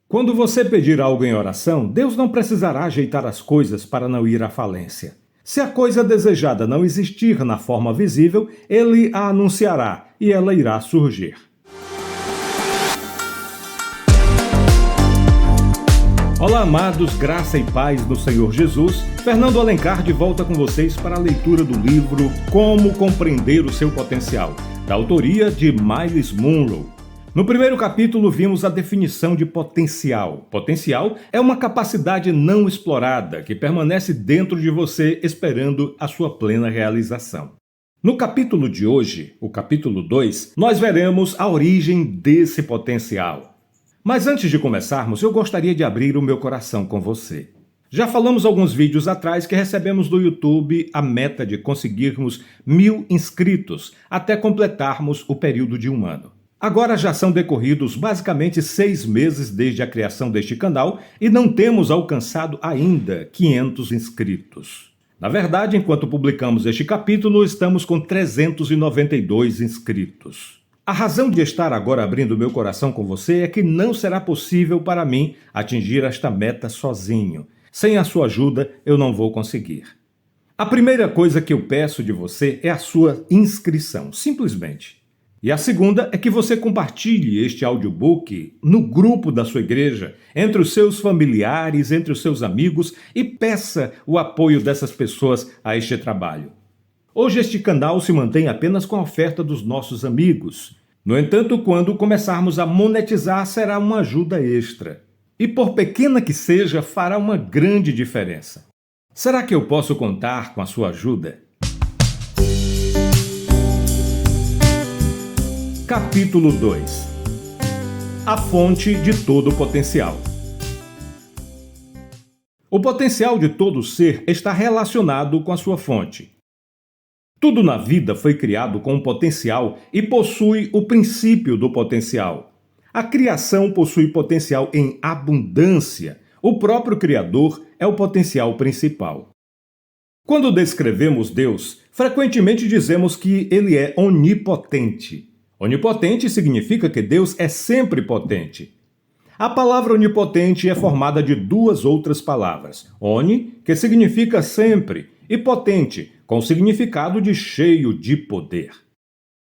Quando você pedir algo em oração, Deus não precisará ajeitar as coisas para não ir à falência. Se a coisa desejada não existir na forma visível, Ele a anunciará e ela irá surgir. Olá, amados, graça e paz do Senhor Jesus. Fernando Alencar de volta com vocês para a leitura do livro Como Compreender o Seu Potencial, da autoria de Myles Munroe. No primeiro capítulo vimos a definição de potencial. Potencial é uma capacidade não explorada que permanece dentro de você esperando a sua plena realização. No capítulo de hoje, o capítulo 2, nós veremos a origem desse potencial. Mas antes de começarmos, eu gostaria de abrir o meu coração com você. Já falamos alguns vídeos atrás que recebemos do YouTube a meta de conseguirmos 1000 inscritos até completarmos o período de 1 ano. Agora já são decorridos basicamente 6 meses desde a criação deste canal e não temos alcançado ainda 500 inscritos. Na verdade, enquanto publicamos este capítulo, estamos com 392 inscritos. A razão de estar agora abrindo meu coração com você é que não será possível para mim atingir esta meta sozinho. Sem a sua ajuda, eu não vou conseguir. A primeira coisa que eu peço de você é a sua inscrição, simplesmente. E a segunda é que você compartilhe este audiobook no grupo da sua igreja, entre os seus familiares, entre os seus amigos e peça o apoio dessas pessoas a este trabalho. Hoje este canal se mantém apenas com a oferta dos nossos amigos. No entanto, quando começarmos a monetizar, será uma ajuda extra. E por pequena que seja, fará uma grande diferença. Será que eu posso contar com a sua ajuda? Capítulo 2. A fonte de todo o potencial. O potencial de todo ser está relacionado com a sua fonte. Tudo na vida foi criado com um potencial e possui o princípio do potencial. A criação possui potencial em abundância. O próprio Criador é o potencial principal. Quando descrevemos Deus, frequentemente dizemos que Ele é onipotente. Onipotente significa que Deus é sempre potente. A palavra onipotente é formada de 2 outras palavras. Oni, que significa sempre, e potente, com o significado de cheio de poder.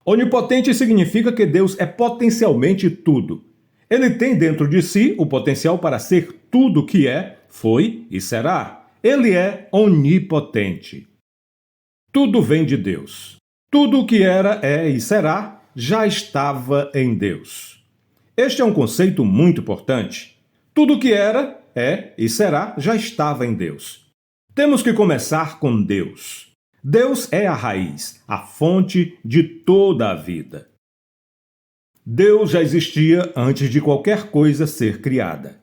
Onipotente significa que Deus é potencialmente tudo. Ele tem dentro de si o potencial para ser tudo que é, foi e será. Ele é onipotente. Tudo vem de Deus. Tudo o que era, é e será já estava em Deus. Este é um conceito muito importante. Tudo o que era, é e será já estava em Deus. Temos que começar com Deus. Deus é a raiz, a fonte de toda a vida. Deus já existia antes de qualquer coisa ser criada.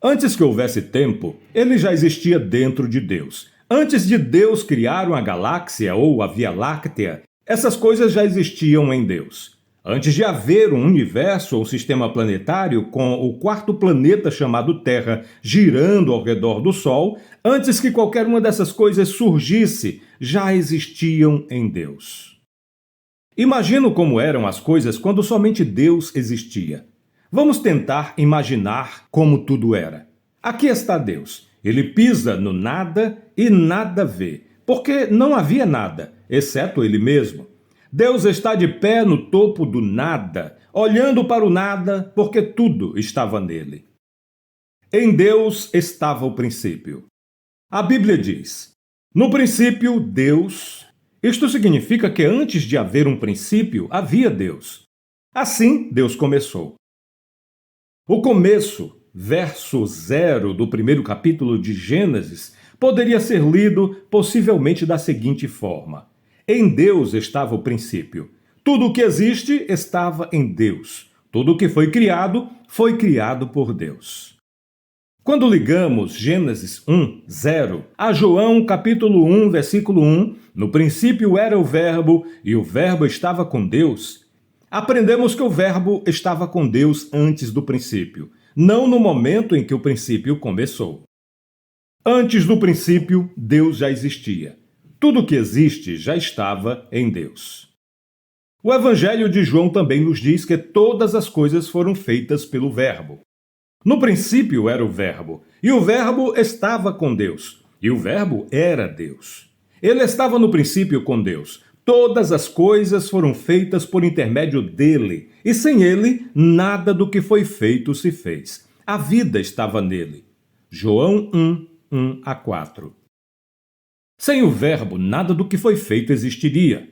Antes que houvesse tempo, ele já existia dentro de Deus. Antes de Deus criar uma galáxia ou a Via Láctea, essas coisas já existiam em Deus. Antes de haver um universo ou sistema planetário com o 4º planeta chamado Terra girando ao redor do Sol, antes que qualquer uma dessas coisas surgisse, já existiam em Deus. Imagino como eram as coisas quando somente Deus existia. Vamos tentar imaginar como tudo era. Aqui está Deus. Ele pisa no nada e nada vê, porque não havia nada, exceto ele mesmo. Deus está de pé no topo do nada, olhando para o nada, porque tudo estava nele. Em Deus estava o princípio. A Bíblia diz: no princípio, Deus. Isto significa que antes de haver um princípio, havia Deus. Assim, Deus começou. O começo, verso 0 do primeiro capítulo de Gênesis, poderia ser lido possivelmente da seguinte forma: em Deus estava o princípio. Tudo o que existe estava em Deus. Tudo o que foi criado por Deus. Quando ligamos Gênesis 1, 0 a João capítulo 1, versículo 1, no princípio era o Verbo e o Verbo estava com Deus, aprendemos que o Verbo estava com Deus antes do princípio, não no momento em que o princípio começou. Antes do princípio, Deus já existia. Tudo que existe já estava em Deus. O Evangelho de João também nos diz que todas as coisas foram feitas pelo Verbo. No princípio era o Verbo, e o Verbo estava com Deus, e o Verbo era Deus. Ele estava no princípio com Deus. Todas as coisas foram feitas por intermédio dele, e sem ele, nada do que foi feito se fez. A vida estava nele. João 1, 1 a 4. Sem o Verbo, nada do que foi feito existiria.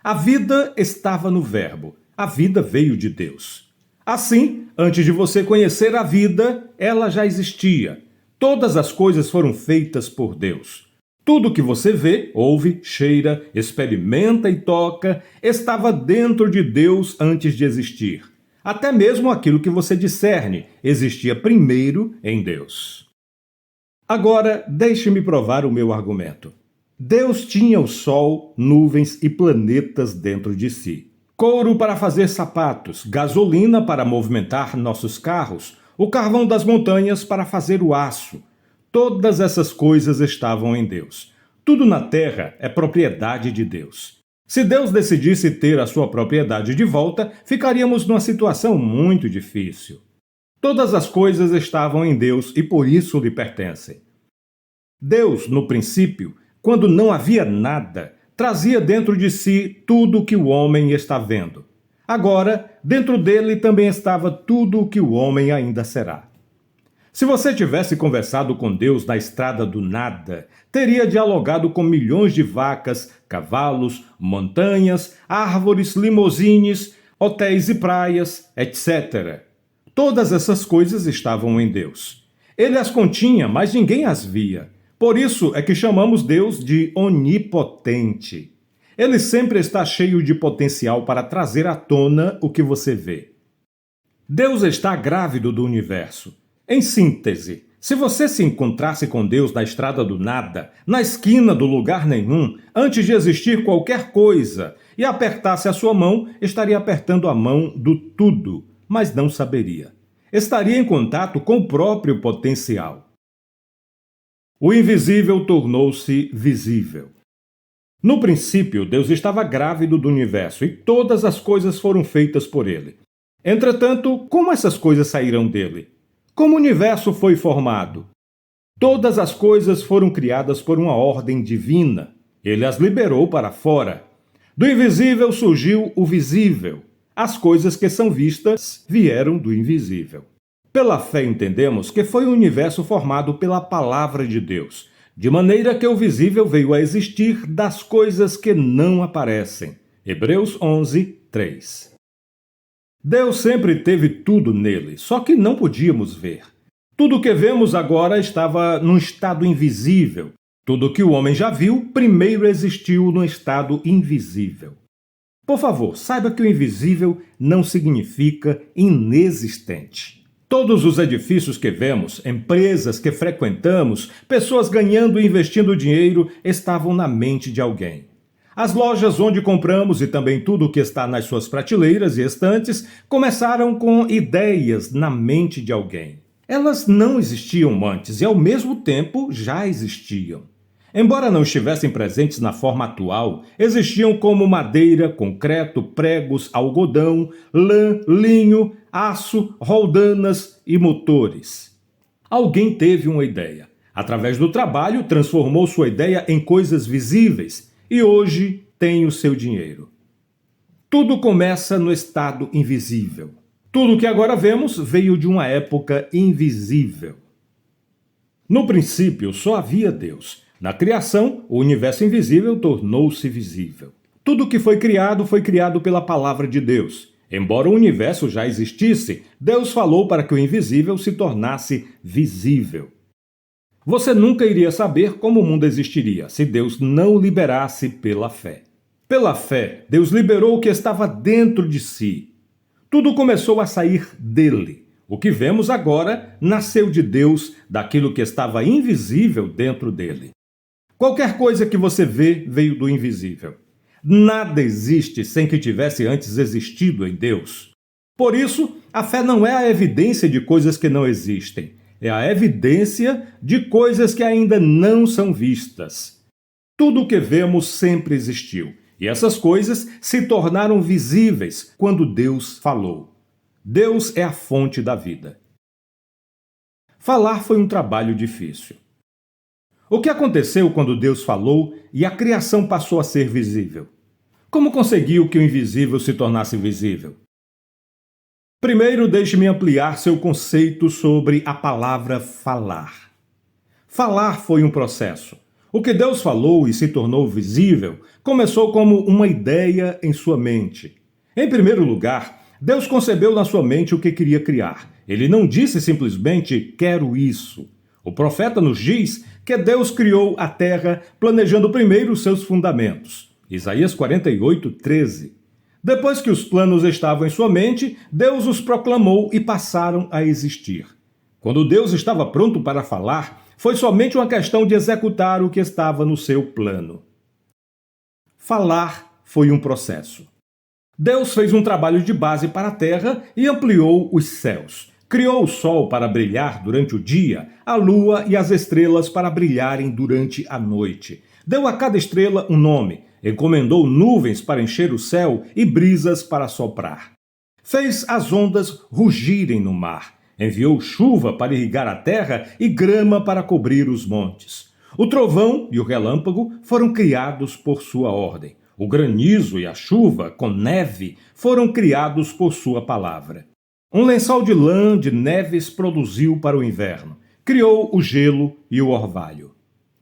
A vida estava no Verbo. A vida veio de Deus. Assim, antes de você conhecer a vida, ela já existia. Todas as coisas foram feitas por Deus. Tudo que você vê, ouve, cheira, experimenta e toca estava dentro de Deus antes de existir. Até mesmo aquilo que você discerne existia primeiro em Deus. Agora, deixe-me provar o meu argumento. Deus tinha o sol, nuvens e planetas dentro de si. Couro para fazer sapatos, gasolina para movimentar nossos carros, o carvão das montanhas para fazer o aço. Todas essas coisas estavam em Deus. Tudo na terra é propriedade de Deus. Se Deus decidisse ter a sua propriedade de volta, ficaríamos numa situação muito difícil. Todas as coisas estavam em Deus e por isso lhe pertencem. Deus, no princípio, quando não havia nada, trazia dentro de si tudo o que o homem está vendo. Agora, dentro dele também estava tudo o que o homem ainda será. Se você tivesse conversado com Deus na estrada do nada, teria dialogado com milhões de vacas, cavalos, montanhas, árvores, limousines, hotéis e praias, etc. Todas essas coisas estavam em Deus. Ele as continha, mas ninguém as via. Por isso é que chamamos Deus de onipotente. Ele sempre está cheio de potencial para trazer à tona o que você vê. Deus está grávido do universo. Em síntese, se você se encontrasse com Deus na estrada do nada, na esquina do lugar nenhum, antes de existir qualquer coisa, e apertasse a sua mão, estaria apertando a mão do tudo, mas não saberia. Estaria em contato com o próprio potencial. O invisível tornou-se visível. No princípio, Deus estava grávido do universo e todas as coisas foram feitas por ele. Entretanto, como essas coisas saíram dele? Como o universo foi formado? Todas as coisas foram criadas por uma ordem divina. Ele as liberou para fora. Do invisível surgiu o visível. As coisas que são vistas vieram do invisível. Pela fé entendemos que foi um universo formado pela palavra de Deus, de maneira que o visível veio a existir das coisas que não aparecem. Hebreus 11, 3. Deus sempre teve tudo nele, só que não podíamos ver. Tudo o que vemos agora estava num estado invisível. Tudo que o homem já viu, primeiro existiu no estado invisível. Por favor, saiba que o invisível não significa inexistente. Todos os edifícios que vemos, empresas que frequentamos, pessoas ganhando e investindo dinheiro, estavam na mente de alguém. As lojas onde compramos e também tudo o que está nas suas prateleiras e estantes começaram com ideias na mente de alguém. Elas não existiam antes e, ao mesmo tempo, já existiam. Embora não estivessem presentes na forma atual, existiam como madeira, concreto, pregos, algodão, lã, linho, aço, roldanas e motores. Alguém teve uma ideia. Através do trabalho, transformou sua ideia em coisas visíveis e hoje tem o seu dinheiro. Tudo começa no estado invisível. Tudo que agora vemos veio de uma época invisível. No princípio, só havia Deus. Na criação, o universo invisível tornou-se visível. Tudo que foi criado pela palavra de Deus. Embora o universo já existisse, Deus falou para que o invisível se tornasse visível. Você nunca iria saber como o mundo existiria se Deus não o liberasse pela fé. Pela fé, Deus liberou o que estava dentro de si. Tudo começou a sair dele. O que vemos agora nasceu de Deus, daquilo que estava invisível dentro dele. Qualquer coisa que você vê veio do invisível. Nada existe sem que tivesse antes existido em Deus. Por isso, a fé não é a evidência de coisas que não existem. É a evidência de coisas que ainda não são vistas. Tudo o que vemos sempre existiu. E essas coisas se tornaram visíveis quando Deus falou. Deus é a fonte da vida. Falar foi um trabalho difícil. O que aconteceu quando Deus falou e a criação passou a ser visível? Como conseguiu que o invisível se tornasse visível? Primeiro, deixe-me ampliar seu conceito sobre a palavra falar. Falar foi um processo. O que Deus falou e se tornou visível começou como uma ideia em sua mente. Em primeiro lugar, Deus concebeu na sua mente o que queria criar. Ele não disse simplesmente, quero isso. O profeta nos diz que Deus criou a terra planejando primeiro os seus fundamentos. Isaías 48, 13. Depois que os planos estavam em sua mente, Deus os proclamou e passaram a existir. Quando Deus estava pronto para falar, foi somente uma questão de executar o que estava no seu plano. Falar foi um processo. Deus fez um trabalho de base para a terra e ampliou os céus. Criou o sol para brilhar durante o dia, a lua e as estrelas para brilharem durante a noite. Deu a cada estrela um nome, encomendou nuvens para encher o céu e brisas para soprar. Fez as ondas rugirem no mar, enviou chuva para irrigar a terra e grama para cobrir os montes. O trovão e o relâmpago foram criados por sua ordem. O granizo e a chuva, com neve, foram criados por sua palavra. Um lençol de lã de neves produziu para o inverno. Criou o gelo e o orvalho.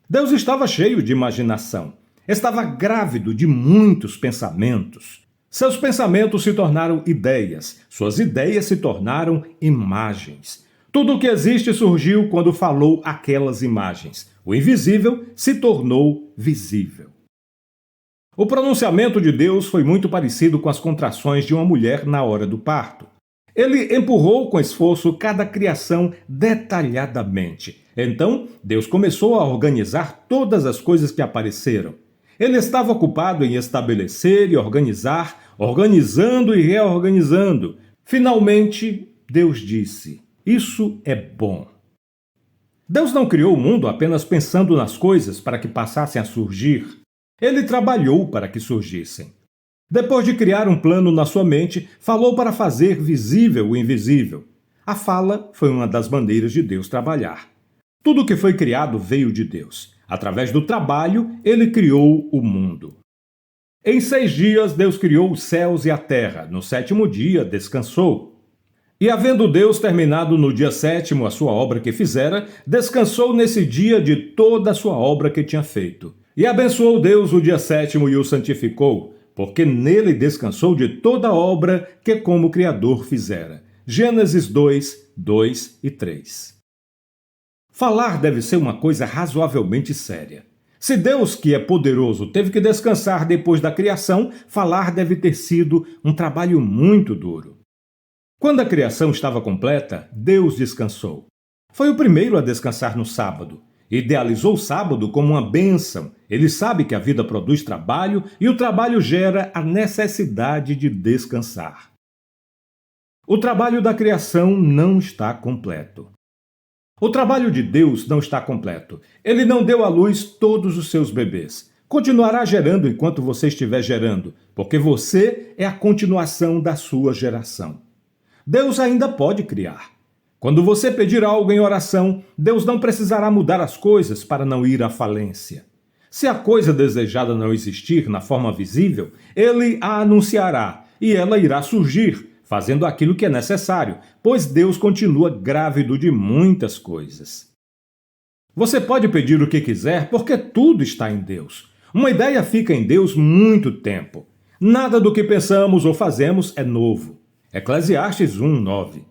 Deus estava cheio de imaginação. Estava grávido de muitos pensamentos. Seus pensamentos se tornaram ideias. Suas ideias se tornaram imagens. Tudo o que existe surgiu quando falou aquelas imagens. O invisível se tornou visível. O pronunciamento de Deus foi muito parecido com as contrações de uma mulher na hora do parto. Ele empurrou com esforço cada criação detalhadamente. Então, Deus começou a organizar todas as coisas que apareceram. Ele estava ocupado em estabelecer e organizar, organizando e reorganizando. Finalmente, Deus disse: "Isso é bom." Deus não criou o mundo apenas pensando nas coisas para que passassem a surgir. Ele trabalhou para que surgissem. Depois de criar um plano na sua mente, falou para fazer visível o invisível. A fala foi uma das maneiras de Deus trabalhar. Tudo o que foi criado veio de Deus. Através do trabalho, ele criou o mundo. Em 6 dias, Deus criou os céus e a terra. No 7º dia, descansou. E havendo Deus terminado no dia 7º a sua obra que fizera, descansou nesse dia de toda a sua obra que tinha feito. E abençoou Deus o dia 7º e o santificou, porque nele descansou de toda a obra que como Criador fizera. Gênesis 2, 2 e 3. Falar deve ser uma coisa razoavelmente séria. Se Deus, que é poderoso, teve que descansar depois da criação, falar deve ter sido um trabalho muito duro. Quando a criação estava completa, Deus descansou. Foi o primeiro a descansar no sábado. Idealizou o sábado como uma bênção. Ele sabe que a vida produz trabalho e o trabalho gera a necessidade de descansar. O trabalho da criação não está completo. O trabalho de Deus não está completo. Ele não deu à luz todos os seus bebês. Continuará gerando enquanto você estiver gerando, porque você é a continuação da sua geração. Deus ainda pode criar. Quando você pedir algo em oração, Deus não precisará mudar as coisas para não ir à falência. Se a coisa desejada não existir na forma visível, Ele a anunciará e ela irá surgir, fazendo aquilo que é necessário, pois Deus continua grávido de muitas coisas. Você pode pedir o que quiser porque tudo está em Deus. Uma ideia fica em Deus muito tempo. Nada do que pensamos ou fazemos é novo. Eclesiastes 1, 9.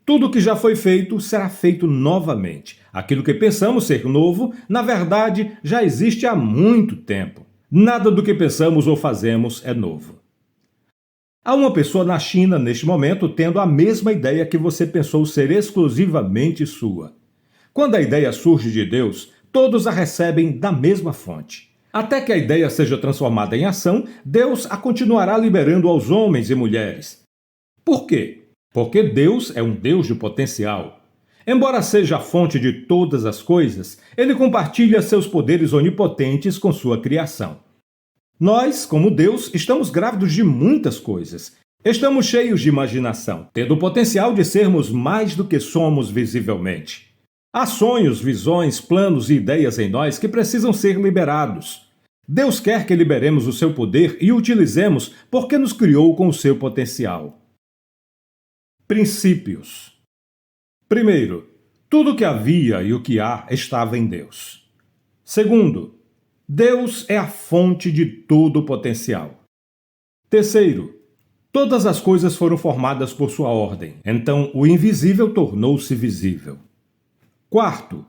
Tudo que já foi feito será feito novamente. Aquilo que pensamos ser novo, na verdade, já existe há muito tempo. Nada do que pensamos ou fazemos é novo. Há uma pessoa na China, neste momento, tendo a mesma ideia que você pensou ser exclusivamente sua. Quando a ideia surge de Deus, todos a recebem da mesma fonte. Até que a ideia seja transformada em ação, Deus a continuará liberando aos homens e mulheres. Por quê? Porque Deus é um Deus de potencial. Embora seja a fonte de todas as coisas, Ele compartilha seus poderes onipotentes com sua criação. Nós, como Deus, estamos grávidos de muitas coisas. Estamos cheios de imaginação, tendo o potencial de sermos mais do que somos visivelmente. Há sonhos, visões, planos e ideias em nós que precisam ser liberados. Deus quer que liberemos o seu poder e o utilizemos porque nos criou com o seu potencial. Princípios. Primeiro, tudo o que havia e o que há estava em Deus. Segundo, Deus é a fonte de todo o potencial. Terceiro, todas as coisas foram formadas por sua ordem, então o invisível tornou-se visível. Quarto,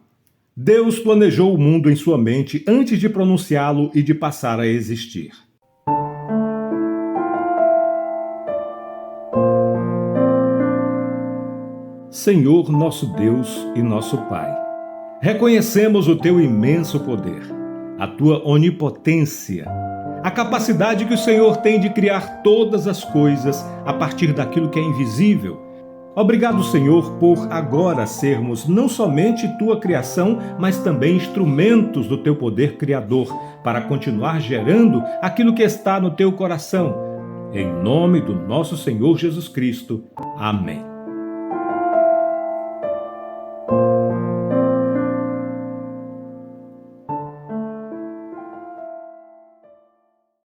Deus planejou o mundo em sua mente antes de pronunciá-lo e de passar a existir. Senhor nosso Deus e nosso Pai, reconhecemos o teu imenso poder, a tua onipotência, a capacidade que o Senhor tem de criar todas as coisas a partir daquilo que é invisível. Obrigado, Senhor, por agora sermos não somente tua criação, mas também instrumentos do teu poder criador para continuar gerando aquilo que está no teu coração. Em nome do nosso Senhor Jesus Cristo. Amém.